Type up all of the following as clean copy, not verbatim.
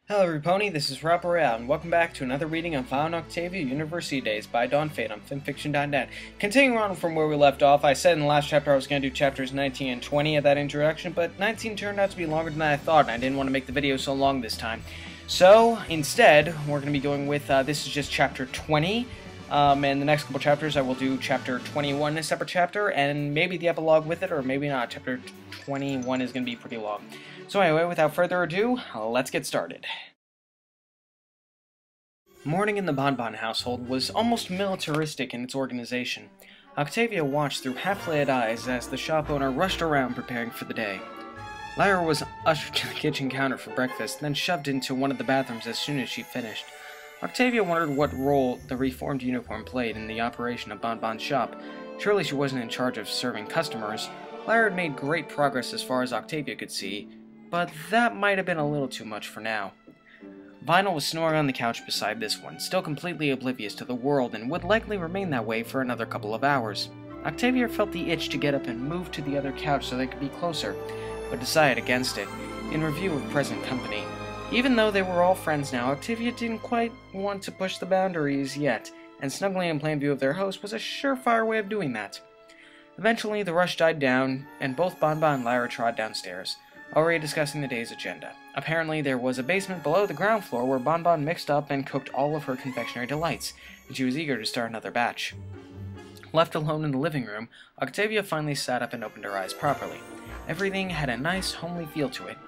Hello everybody, this is Rob Royale, and welcome back to another reading of Octavia University Days by DawnFade on fanfiction.net. Continuing on from where we left off, I said in the last chapter I was going to do chapters 19 and 20 of that introduction, but 19 turned out to be longer than I thought, and I didn't want to make the video so long this time. So, instead, we're going to be going with, this is just chapter 20, and the next couple chapters I will do chapter 21 in a separate chapter, and maybe the epilogue with it, or maybe not. Chapter 21 is going to be pretty long. So anyway, without further ado, let's get started. Morning in the Bonbon household was almost militaristic in its organization. Octavia watched through half-lit eyes as the shop owner rushed around preparing for the day. Lyra was ushered to the kitchen counter for breakfast, then shoved into one of the bathrooms as soon as she finished. Octavia wondered what role the reformed uniform played in the operation of Bonbon's shop. Surely she wasn't in charge of serving customers. Lyra had made great progress as far as Octavia could see, but that might have been a little too much for now. Vinyl was snoring on the couch beside this one, still completely oblivious to the world, and would likely remain that way for another couple of hours. Octavia felt the itch to get up and move to the other couch so they could be closer, but decided against it, in review of present company. Even though they were all friends now, Octavia didn't quite want to push the boundaries yet, and snuggling in plain view of their host was a surefire way of doing that. Eventually, the rush died down, and both Bonbon and Lyra trod downstairs, already discussing the day's agenda. Apparently, there was a basement below the ground floor where Bonbon mixed up and cooked all of her confectionery delights, and she was eager to start another batch. Left alone in the living room, Octavia finally sat up and opened her eyes properly. Everything had a nice, homely feel to it.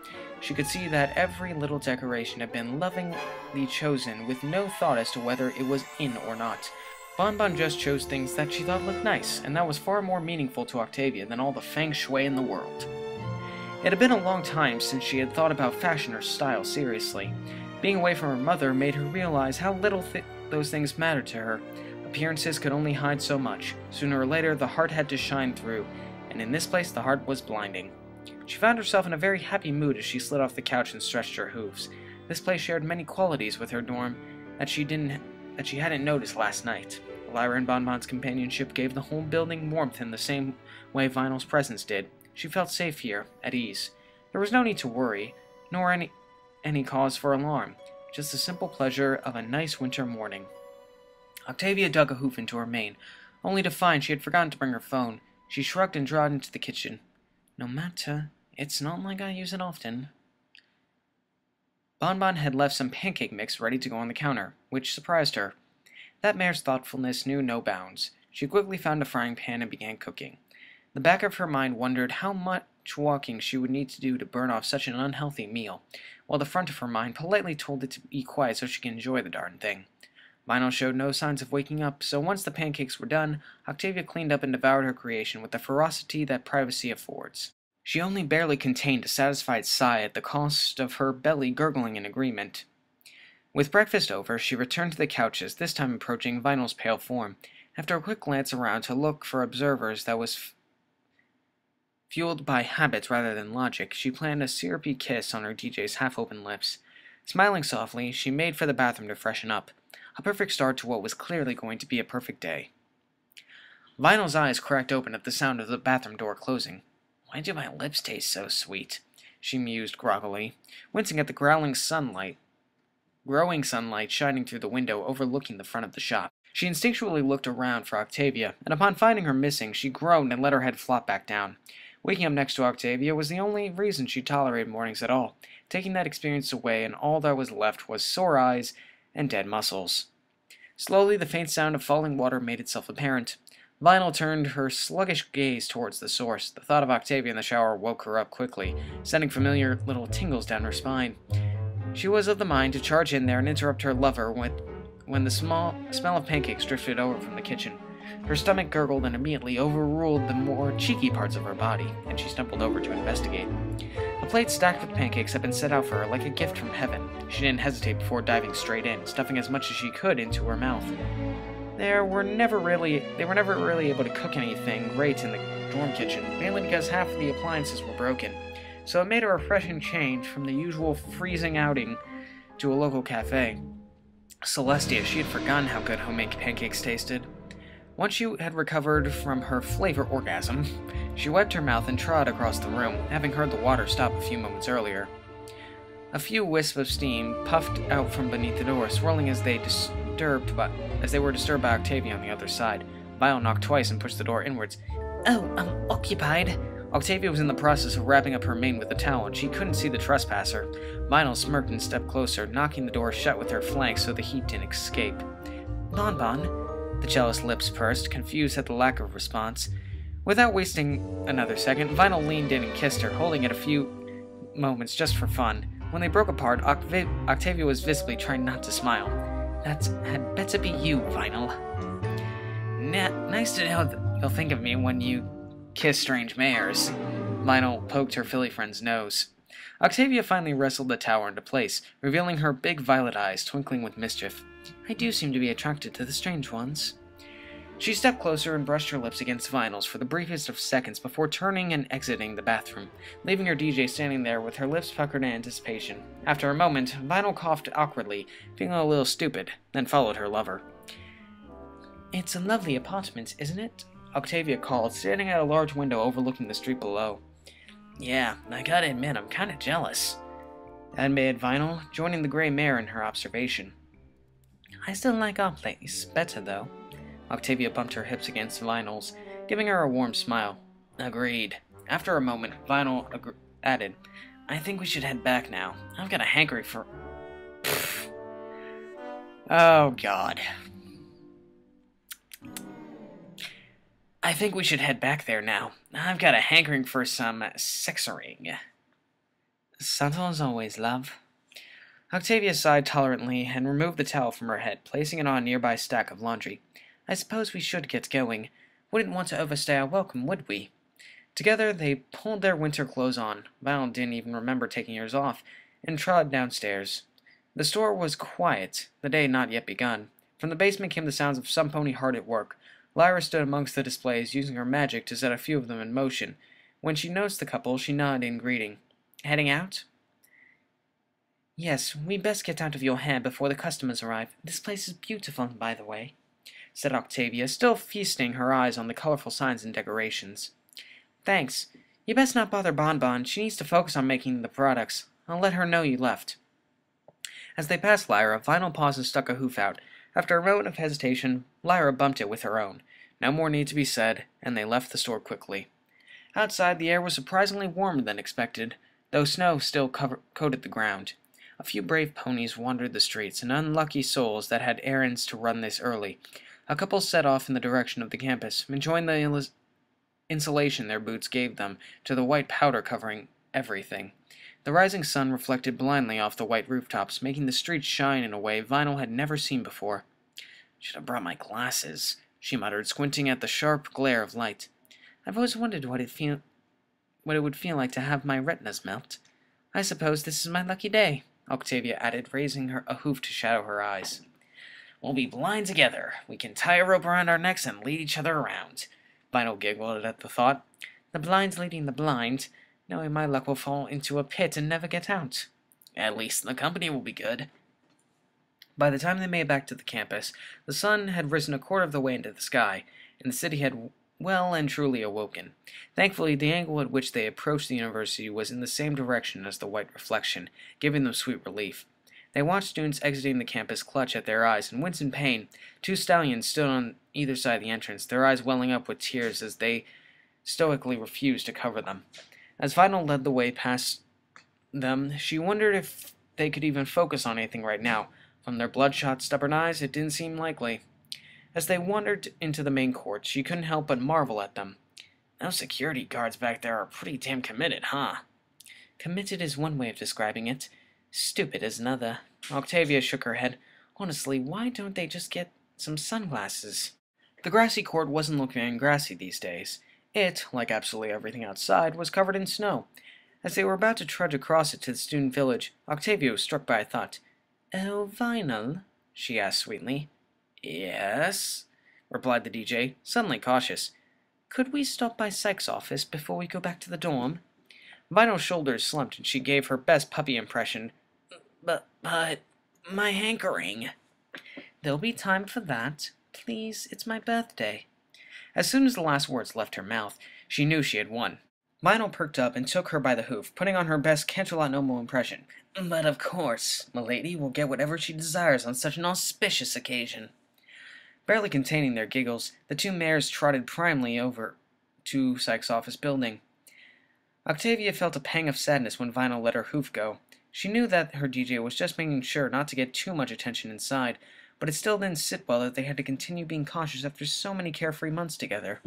She could see that every little decoration had been lovingly chosen, with no thought as to whether it was in or not. Bonbon just chose things that she thought looked nice, and that was far more meaningful to Octavia than all the feng shui in the world. It had been a long time since she had thought about fashion or style seriously. Being away from her mother made her realize how little those things mattered to her. Appearances could only hide so much. Sooner or later, the heart had to shine through, and in this place the heart was blinding. She found herself in a very happy mood as she slid off the couch and stretched her hooves. This place shared many qualities with her dorm that she hadn't noticed last night. Lyra and Bonbon's companionship gave the whole building warmth in the same way Vinyl's presence did. She felt safe here, at ease. There was no need to worry, nor any cause for alarm, just the simple pleasure of a nice winter morning. Octavia dug a hoof into her mane, only to find she had forgotten to bring her phone. She shrugged and trotted into the kitchen. No matter, it's not like I use it often. Bonbon had left some pancake mix ready to go on the counter, which surprised her. That mare's thoughtfulness knew no bounds. She quickly found a frying pan and began cooking. The back of her mind wondered how much walking she would need to do to burn off such an unhealthy meal, while the front of her mind politely told it to be quiet so she could enjoy the darn thing. Vinyl showed no signs of waking up, so once the pancakes were done, Octavia cleaned up and devoured her creation with the ferocity that privacy affords. She only barely contained a satisfied sigh at the cost of her belly gurgling in agreement. With breakfast over, she returned to the couches, this time approaching Vinyl's pale form. After a quick glance around to look for observers that was fueled by habits rather than logic, she planned a syrupy kiss on her DJ's half-open lips. Smiling softly, she made for the bathroom to freshen up. A perfect start to what was clearly going to be a perfect day. Vinyl's eyes cracked open at the sound of the bathroom door closing. Why do my lips taste so sweet? She mused groggily, wincing at the growing sunlight shining through the window overlooking the front of the shop. She instinctually looked around for Octavia, and upon finding her missing, she groaned and let her head flop back down. Waking up next to Octavia was the only reason she tolerated mornings at all. Taking that experience away, and all that was left was sore eyes and dead muscles. Slowly, the faint sound of falling water made itself apparent. Vinyl turned her sluggish gaze towards the source. The thought of Octavia in the shower woke her up quickly, sending familiar little tingles down her spine. She was of the mind to charge in there and interrupt her lover when the smell of pancakes drifted over from the kitchen. Her stomach gurgled and immediately overruled the more cheeky parts of her body, and she stumbled over to investigate. A plate stacked with pancakes had been set out for her like a gift from heaven. She didn't hesitate before diving straight in, stuffing as much as she could into her mouth. They were never really able to cook anything great in the dorm kitchen, mainly because half of the appliances were broken. So it made a refreshing change from the usual freezing outing to a local cafe. Celestia, she had forgotten how good homemade pancakes tasted. Once she had recovered from her flavor orgasm, she wiped her mouth and trod across the room, having heard the water stop a few moments earlier. A few wisps of steam puffed out from beneath the door, swirling as they were disturbed by Octavia on the other side. Vinyl knocked twice and pushed the door inwards. "Oh, I'm occupied." Octavia was in the process of wrapping up her mane with a towel, and she couldn't see the trespasser. Vinyl smirked and stepped closer, knocking the door shut with her flank so the heat didn't escape. "Bonbon?" The cellist's lips pursed, confused at the lack of response. Without wasting another second, Vinyl leaned in and kissed her, holding it a few moments just for fun. When they broke apart, Octavia was visibly trying not to smile. "That had better be you, Vinyl." Nice to know that you'll think of me when you kiss strange mares." Vinyl poked her filly friend's nose. Octavia finally wrestled the tower into place, revealing her big violet eyes twinkling with mischief. "I do seem to be attracted to the strange ones." She stepped closer and brushed her lips against Vinyl's for the briefest of seconds before turning and exiting the bathroom, leaving her DJ standing there with her lips puckered in anticipation. After a moment, Vinyl coughed awkwardly, feeling a little stupid, then followed her lover. "It's a lovely apartment, isn't it?" Octavia called, standing at a large window overlooking the street below. "Yeah, I gotta admit, I'm kinda jealous," admitted Vinyl, joining the gray mare in her observation. "I still like our place better, though." Octavia bumped her hips against Vinyl's, giving her a warm smile. "Agreed." After a moment, Vinyl added, "I think we should head back now. I've got a hankering for..." Pfft. Oh, God. "I think we should head back there now. I've got a hankering for some sexering." "Subtle as always, love." Octavia sighed tolerantly and removed the towel from her head, placing it on a nearby stack of laundry. "I suppose we should get going. Wouldn't want to overstay our welcome, would we?" Together, they pulled their winter clothes on. Val didn't even remember taking hers off, and trod downstairs. The store was quiet, the day not yet begun. From the basement came the sounds of some pony hard at work. Lyra stood amongst the displays, using her magic to set a few of them in motion. When she noticed the couple, she nodded in greeting. "Heading out?" "Yes, we'd best get out of your hair before the customers arrive. This place is beautiful, by the way," said Octavia, still feasting her eyes on the colorful signs and decorations. "Thanks. You best not bother Bonbon. She needs to focus on making the products. I'll let her know you left." As they passed Lyra, Vinyl paused and stuck a hoof out. After a moment of hesitation, Lyra bumped it with her own. No more need to be said, and they left the store quickly. Outside, the air was surprisingly warmer than expected, though snow still coated the ground. A few brave ponies wandered the streets, and unlucky souls that had errands to run this early. A couple set off in the direction of the campus, enjoying the insulation their boots gave them to the white powder covering everything. The rising sun reflected blindly off the white rooftops, making the streets shine in a way Vinyl had never seen before. "Should have brought my glasses," she muttered, squinting at the sharp glare of light. "I've always wondered what it would feel like to have my retinas melt. I suppose this is my lucky day," Octavia added, raising a hoof to shadow her eyes. "We'll be blind together. We can tie a rope around our necks and lead each other around." Vinyl giggled at the thought. "The blind's leading the blind, knowing my luck will fall into a pit and never get out." "At least the company will be good." By the time they made it back to the campus, the sun had risen a quarter of the way into the sky, and the city had well and truly awoken. Thankfully, the angle at which they approached the university was in the same direction as the white reflection, giving them sweet relief. They watched students exiting the campus clutch at their eyes and wince in pain. Two stallions stood on either side of the entrance, their eyes welling up with tears as they stoically refused to cover them. As Vinyl led the way past them, she wondered if they could even focus on anything right now. From their bloodshot, stubborn eyes, it didn't seem likely. As they wandered into the main court, she couldn't help but marvel at them. "Those security guards back there are pretty damn committed, huh?" "Committed is one way of describing it. Stupid is another." Octavia shook her head. "Honestly, why don't they just get some sunglasses?" The grassy court wasn't looking grassy these days. It, like absolutely everything outside, was covered in snow. As they were about to trudge across it to the student village, Octavia was struck by a thought. "Oh, Vinyl?" she asked sweetly. "Yes?" replied the DJ, suddenly cautious. "Could we stop by Psych's office before we go back to the dorm?" Vinyl's shoulders slumped, and she gave her best puppy impression. But, my hankering." "There'll be time for that. Please, it's my birthday." As soon as the last words left her mouth, she knew she had won. Vinyl perked up and took her by the hoof, putting on her best Canterlot Noble impression. But of course, milady will get whatever she desires on such an auspicious occasion. Barely containing their giggles, the two mares trotted primely over to Sykes' office building. Octavia felt a pang of sadness when Vinyl let her hoof go. She knew that her DJ was just making sure not to get too much attention inside, but it still didn't sit well that they had to continue being cautious after so many carefree months together.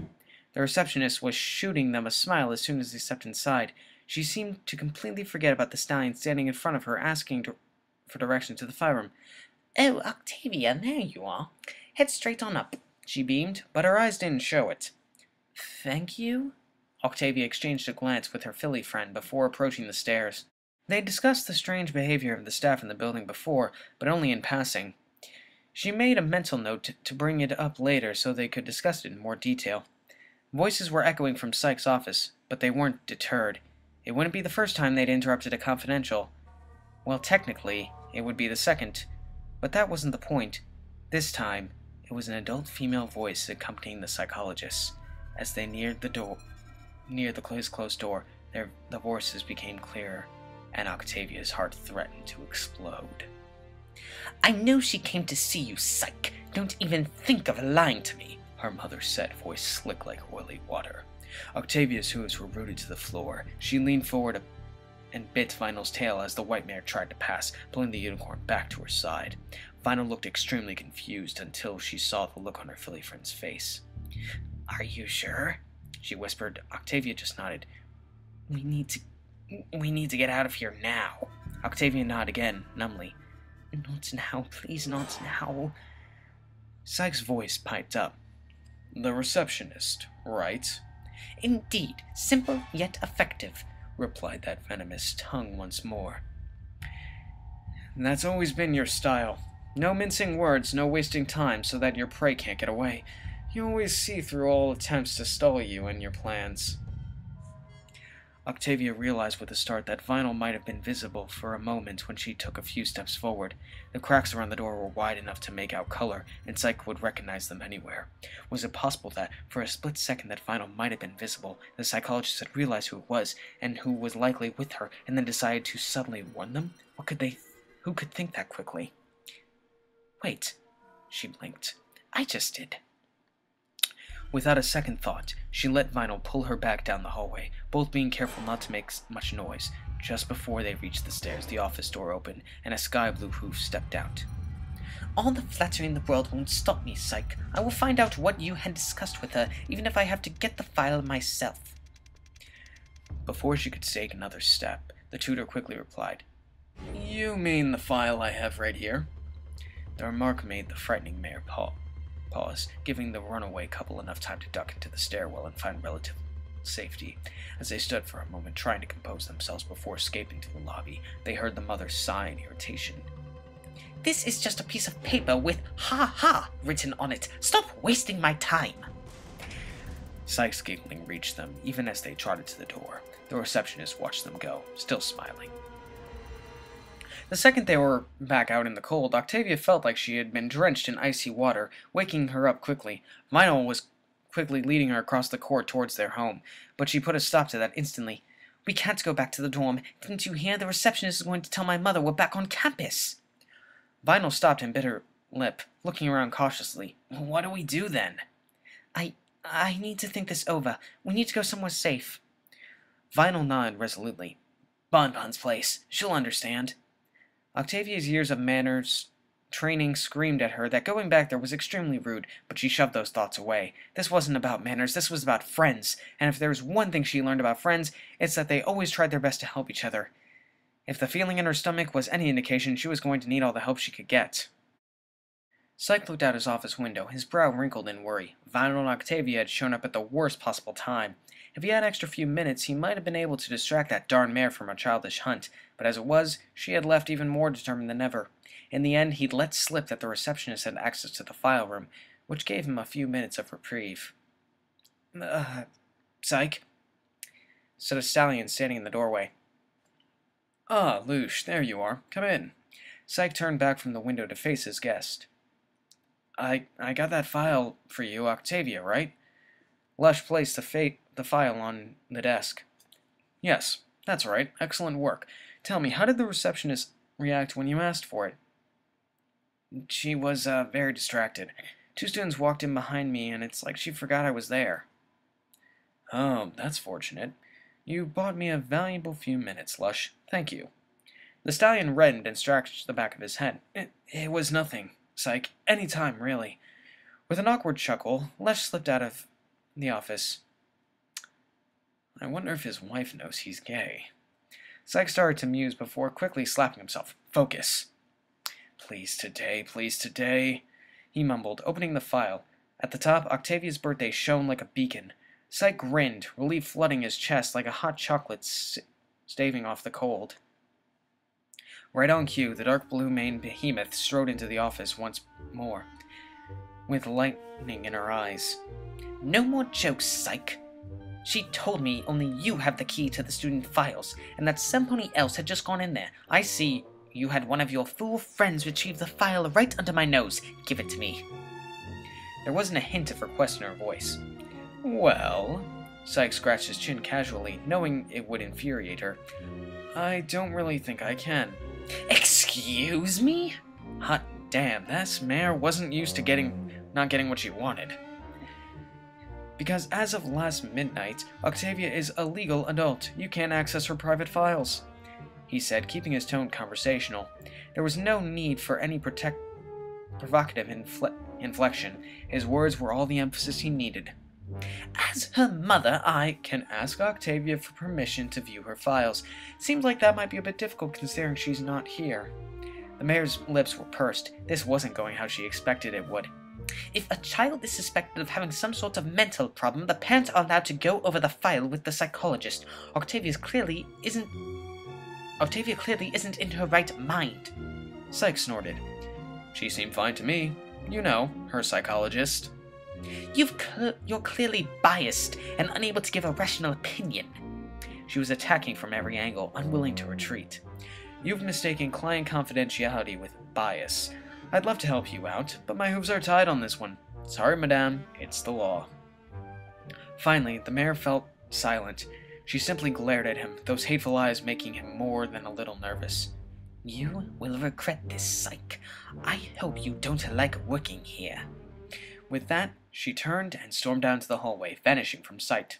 The receptionist was shooting them a smile as soon as they stepped inside. She seemed to completely forget about the stallion standing in front of her asking for directions to the fire room. "Oh, Octavia, there you are. Head straight on up," she beamed, but her eyes didn't show it. "Thank you?" Octavia exchanged a glance with her filly friend before approaching the stairs. They had discussed the strange behavior of the staff in the building before, but only in passing. She made a mental note to bring it up later so they could discuss it in more detail. Voices were echoing from Sykes' office, but they weren't deterred. It wouldn't be the first time they'd interrupted a confidential. Well, technically, it would be the second, but that wasn't the point. This time, it was an adult female voice accompanying the psychologists. As they neared the closed door, the voices became clearer, and Octavia's heart threatened to explode. "I know she came to see you, psych. Don't even think of lying to me," her mother said, voice slick like oily water. Octavia's hooves were rooted to the floor. She leaned forward and bit Vinyl's tail as the white mare tried to pass, pulling the unicorn back to her side. Vinyl looked extremely confused until she saw the look on her filly friend's face. "Are you sure?" she whispered. Octavia just nodded. We need to get out of here now." Octavia nodded again, numbly. "Not now, please, not now." Sykes' voice piped up. "The receptionist, right?" "Indeed, simple yet effective," replied that venomous tongue once more. "That's always been your style. No mincing words, no wasting time so that your prey can't get away. You always see through all attempts to stall you and your plans." Octavia realized with a start that Vinyl might have been visible for a moment when she took a few steps forward. The cracks around the door were wide enough to make out color, and Psyche would recognize them anywhere. Was it possible that, for a split second, that Vinyl might have been visible, the psychologist had realized who it was, and who was likely with her, and then decided to suddenly warn them? Who could think that quickly? "Wait," she blinked. "I just did." Without a second thought, she let Vinyl pull her back down the hallway, both being careful not to make much noise. Just before they reached the stairs, the office door opened, and a sky-blue hoof stepped out. "All the flattery in the world won't stop me, Psyche. I will find out what you had discussed with her, even if I have to get the file myself." Before she could take another step, the tutor quickly replied, "You mean the file I have right here?" The remark made the frightening mare pause, giving the runaway couple enough time to duck into the stairwell and find relative safety. As they stood for a moment trying to compose themselves before escaping to the lobby, they heard the mother sigh in irritation. "This is just a piece of paper with 'Ha ha' written on it. Stop wasting my time." Sykes' giggling reached them, even as they trotted to the door. The receptionist watched them go, still smiling. The second they were back out in the cold, Octavia felt like she had been drenched in icy water, waking her up quickly. Vinyl was quickly leading her across the court towards their home, but she put a stop to that instantly. "We can't go back to the dorm. Didn't you hear? The receptionist is going to tell my mother we're back on campus." Vinyl stopped and bit her lip, looking around cautiously. "What do we do then?" I need to think this over. We need to go somewhere safe." Vinyl nodded resolutely. "Bonbon's place. She'll understand." Octavia's years of manners training screamed at her that going back there was extremely rude, but she shoved those thoughts away. This wasn't about manners, this was about friends, and if there was one thing she learned about friends, it's that they always tried their best to help each other. If the feeling in her stomach was any indication, she was going to need all the help she could get. Psyche looked out his office window, his brow wrinkled in worry. Vinyl and Octavia had shown up at the worst possible time. If he had an extra few minutes, he might have been able to distract that darn mare from a childish hunt, but as it was, she had left even more determined than ever. In the end, he'd let slip that the receptionist had access to the file room, which gave him a few minutes of reprieve. Psyche?" said a stallion standing in the doorway. "Ah, Lush, there you are. Come in." Psyche turned back from the window to face his guest. I got that file for you, Octavia, right?" Lush placed the file on the desk. "Yes, that's right. Excellent work. Tell me, how did the receptionist react when you asked for it? She was, very distracted. 2 students walked in behind me, and it's like she forgot I was there. Oh, that's fortunate. You bought me a valuable few minutes, Lush. Thank you. The stallion reddened and scratched the back of his head. It was nothing, Psych. Any time, really. With an awkward chuckle, Lush slipped out of the office. I wonder if his wife knows he's gay. Psych started to muse before quickly slapping himself. Focus. Please today, he mumbled, opening the file. At the top, Octavia's birthday shone like a beacon. Psych grinned, relief flooding his chest like a hot chocolate staving off the cold. Right on cue, the dark blue-maned behemoth strode into the office once more, with lightning in her eyes. No more jokes, Psych. She told me only you have the key to the student files, and that somebody else had just gone in there. I see you had one of your fool friends retrieve the file right under my nose. Give it to me. There wasn't a hint of request in her voice. Well, Psych scratched his chin casually, knowing it would infuriate her. I don't really think I can. Excuse me? Hot damn, this mare wasn't used to not getting what she wanted. Because as of last midnight, Octavia is a legal adult. You can't access her private files, he said, keeping his tone conversational. There was no need for any provocative inflection. His words were all the emphasis he needed. As her mother, I can ask Octavia for permission to view her files. Seems like that might be a bit difficult considering she's not here. The mayor's lips were pursed. This wasn't going how she expected it would. If a child is suspected of having some sort of mental problem, the parents are allowed to go over the file with the psychologist. Octavia clearly isn't in her right mind. Psych snorted. She seemed fine to me. You know, her psychologist. You're clearly biased and unable to give a rational opinion. She was attacking from every angle, unwilling to retreat. You've mistaken client confidentiality with bias. I'd love to help you out, but my hooves are tied on this one. Sorry, madame, it's the law. Finally, the mayor felt silent. She simply glared at him, those hateful eyes making him more than a little nervous. You will regret this, Psych. I hope you don't like working here. With that, she turned and stormed down to the hallway, vanishing from sight.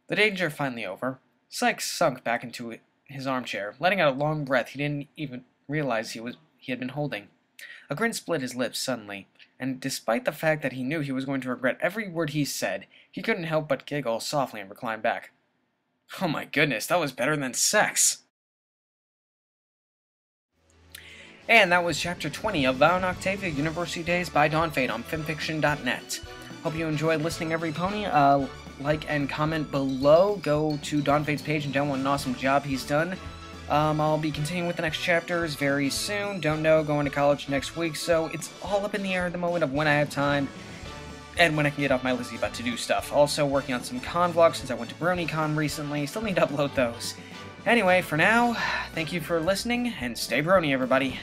The danger finally over, Psych sunk back into his armchair, letting out a long breath he didn't even realize he had been holding. A grin split his lips suddenly, and despite the fact that he knew he was going to regret every word he said, he couldn't help but giggle softly and recline back. Oh my goodness, that was better than sex! And that was Chapter 20 of Val and Octavia University Days by DawnFade on fanfiction.net. Hope you enjoyed listening, every pony. Like and comment below. Go to DawnFade's page and download an awesome job he's done. I'll be continuing with the next chapters very soon. Don't know, going to college next week, so it's all up in the air at the moment of when I have time and when I can get off my lazy butt to do stuff. Also working on some con vlogs since I went to BronyCon recently. Still need to upload those. Anyway, for now, thank you for listening, and stay brony, everybody.